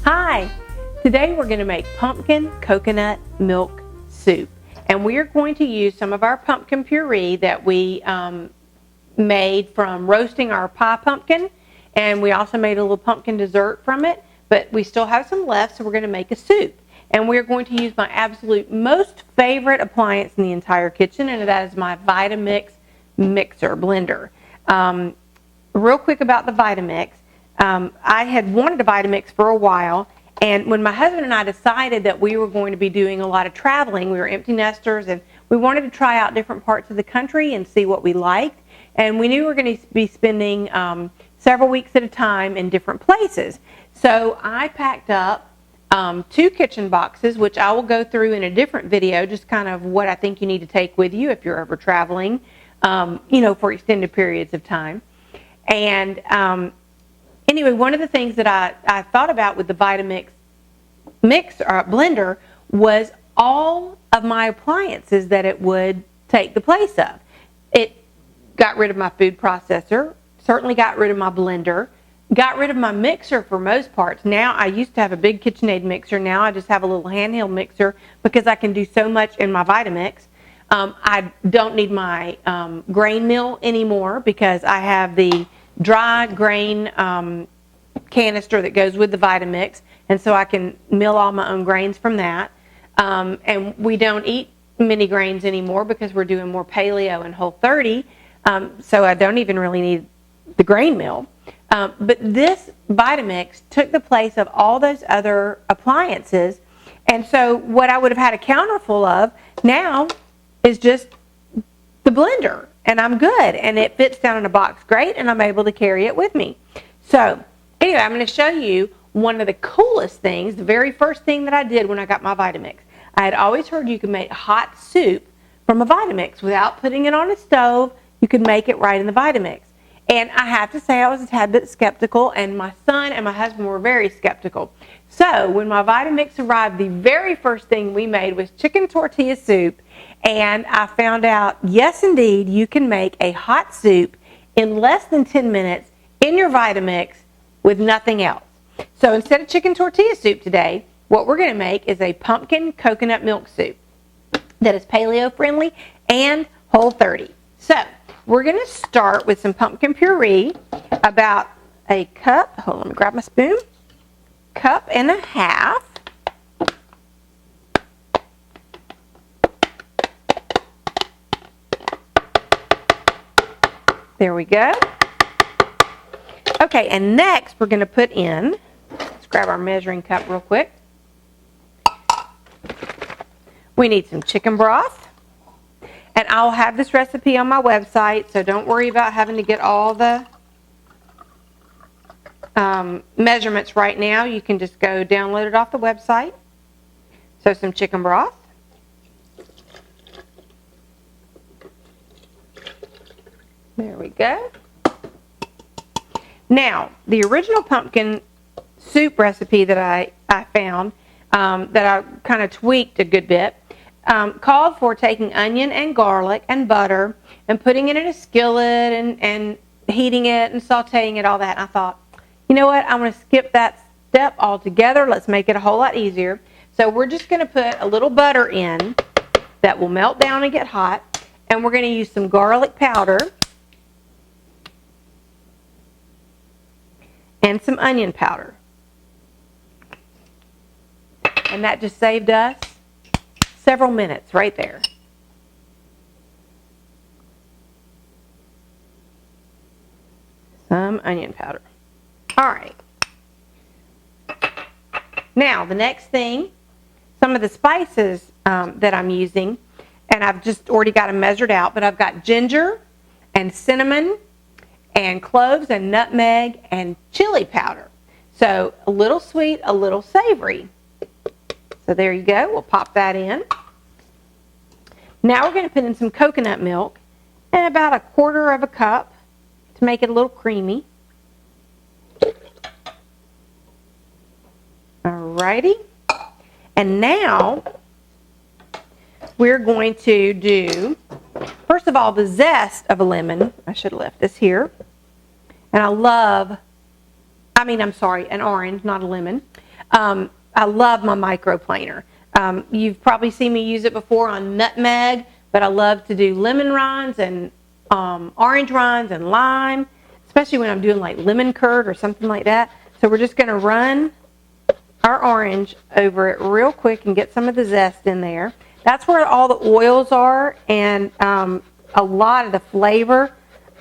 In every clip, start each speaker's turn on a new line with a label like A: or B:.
A: Hi, today we're going to make pumpkin coconut milk soup, and we are going to use some of our pumpkin puree that we made from roasting our pie pumpkin, and we also made a little pumpkin dessert from it, but we still have some left, so we're going to make a soup. And we're going to use my absolute most favorite appliance in the entire kitchen, and that is my Vitamix blender. Real quick about the Vitamix. I had wanted a Vitamix for a while, and when my husband and I decided that we were going to be doing a lot of traveling, we were empty nesters, and we wanted to try out different parts of the country and see what we liked. And we knew we were going to be spending several weeks at a time in different places. So I packed up 2 kitchen boxes, which I will go through in a different video, just kind of what I think you need to take with you if you're ever traveling, for extended periods of time. And anyway, one of the things that I thought about with the Vitamix blender was all of my appliances that it would take the place of. It got rid of my food processor, certainly got rid of my blender, got rid of my mixer for most parts. Now, I used to have a big KitchenAid mixer. Now I just have a little handheld mixer because I can do so much in my Vitamix. I don't need my grain mill anymore because I have the dry grain canister that goes with the Vitamix, and so I can mill all my own grains from that. And we don't eat mini grains anymore because we're doing more paleo and Whole30, so I don't even really need the grain mill. But this Vitamix took the place of all those other appliances, and so what I would have had a counter full of now is just the blender, and I'm good, and it fits down in a box great, and I'm able to carry it with me. So anyway, I'm going to show you one of the coolest things, the very first thing that I did when I got my Vitamix. I had always heard you could make hot soup from a Vitamix without putting it on a stove. You could make it right in the Vitamix. And I have to say I was a tad bit skeptical, and my son and my husband were very skeptical. So when my Vitamix arrived, the very first thing we made was chicken tortilla soup, and I found out, yes indeed, you can make a hot soup in less than 10 minutes in your Vitamix with nothing else. So instead of chicken tortilla soup today, what we're going to make is a pumpkin coconut milk soup that is paleo friendly and Whole30. So we're going to start with some pumpkin puree, about a cup, hold on, let me grab my spoon, 1.5 cups. There we go. Okay, and next we're going to put in, let's grab our measuring cup real quick. We need some chicken broth. And I'll have this recipe on my website, so don't worry about having to get all the measurements right now. You can just go download it off the website. So some chicken broth. There we go. Now, the original pumpkin soup recipe that I found, that I kind of tweaked a good bit, called for taking onion and garlic and butter and putting it in a skillet and heating it and sauteing it, all that. And I thought, you know what, I'm going to skip that step altogether. Let's make it a whole lot easier. So we're just going to put a little butter in that will melt down and get hot, and we're going to use some garlic powder and some onion powder. And that just saved us several minutes right there. Some onion powder. All right. Now, the next thing, some of the spices that I'm using, and I've just already got them measured out, but I've got ginger and cinnamon and cloves and nutmeg and chili powder. So a little sweet, a little savory. So there you go. We'll pop that in. Now we're going to put in some coconut milk and about 1/4 cup to make it a little creamy. Alrighty. And now we're going to do, first of all, the zest of a lemon. I should have left this here. And I love, an orange, not a lemon. I love my microplaner. You've probably seen me use it before on nutmeg, but I love to do lemon rinds and orange rinds and lime, especially when I'm doing like lemon curd or something like that. So we're just going to run our orange over it real quick and get some of the zest in there. That's where all the oils are, and a lot of the flavor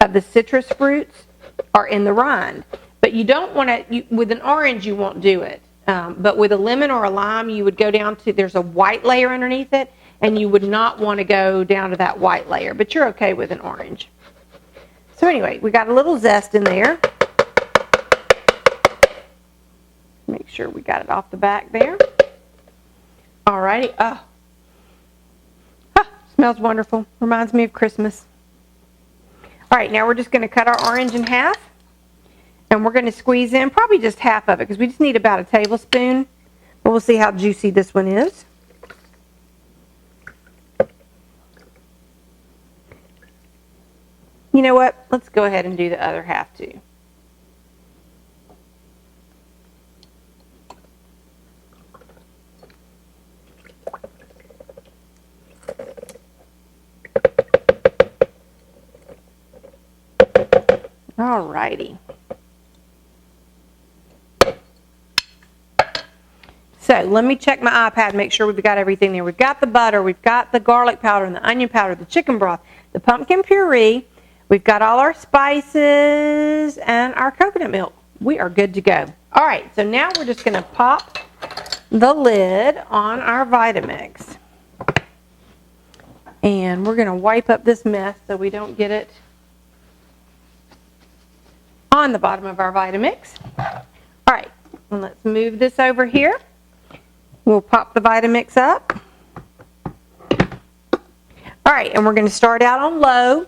A: of the citrus fruits are in the rind. But you don't want to, with an orange you won't do it. But with a lemon or a lime, you would go down to, there's a white layer underneath it, and you would not want to go down to that white layer, but you're okay with an orange. So anyway, we got a little zest in there. Make sure we got it off the back there. Alrighty. Oh, smells wonderful. Reminds me of Christmas. All right, now we're just going to cut our orange in half. And we're going to squeeze in probably just half of it because we just need about a tablespoon. But we'll see how juicy this one is. You know what? Let's go ahead and do the other half too. All righty. So let me check my iPad, make sure we've got everything there. We've got the butter, we've got the garlic powder and the onion powder, the chicken broth, the pumpkin puree. We've got all our spices and our coconut milk. We are good to go. All right, so now we're just going to pop the lid on our Vitamix. And we're going to wipe up this mess so we don't get it on the bottom of our Vitamix. All right, and let's move this over here. We'll pop the Vitamix up. All right, and we're going to start out on low,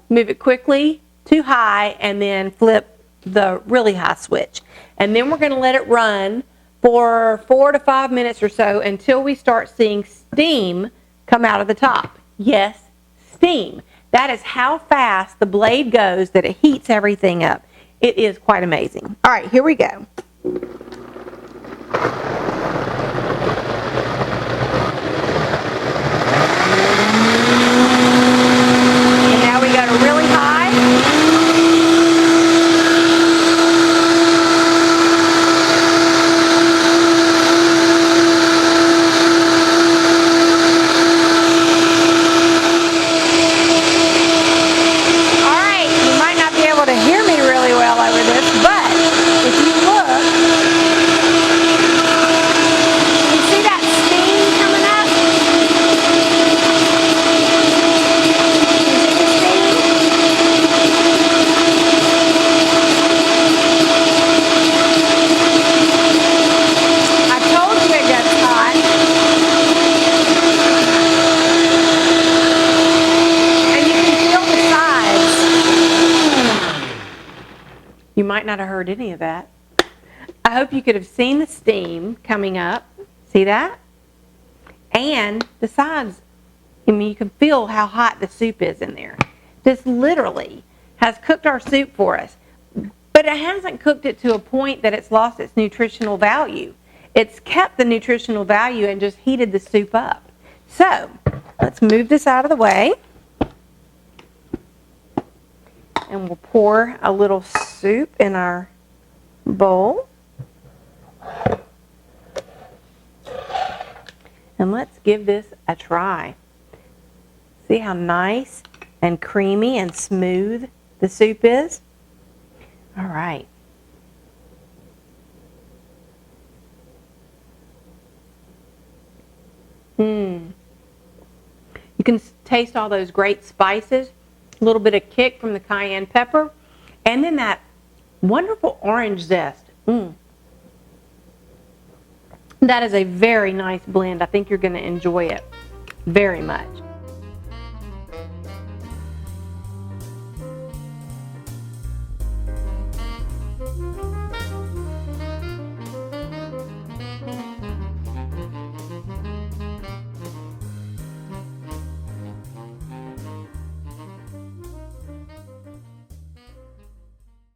A: move it quickly to high, and then flip the really high switch. And then we're going to let it run for 4 to 5 minutes or so until we start seeing steam come out of the top. Yes, steam. That is how fast the blade goes, that it heats everything up. It is quite amazing. All right, here we go. And now we go to really high. All right, you might not be able to hear me really well over this, but if you look, you see that steam coming up? You see the steam? I told you it gets hot. And you can feel the sides. You might not have heard any of that. I hope you could have seen the steam coming up. See that? And the sides, I mean, you can feel how hot the soup is in there. This literally has cooked our soup for us. But it hasn't cooked it to a point that it's lost its nutritional value. It's kept the nutritional value and just heated the soup up. So, let's move this out of the way. And we'll pour a little soup in our bowl. And let's give this a try. See how nice and creamy and smooth the soup is? All right. You can taste all those great spices, a little bit of kick from the cayenne pepper, and then that wonderful orange zest. That is a very nice blend. I think you're going to enjoy it very much.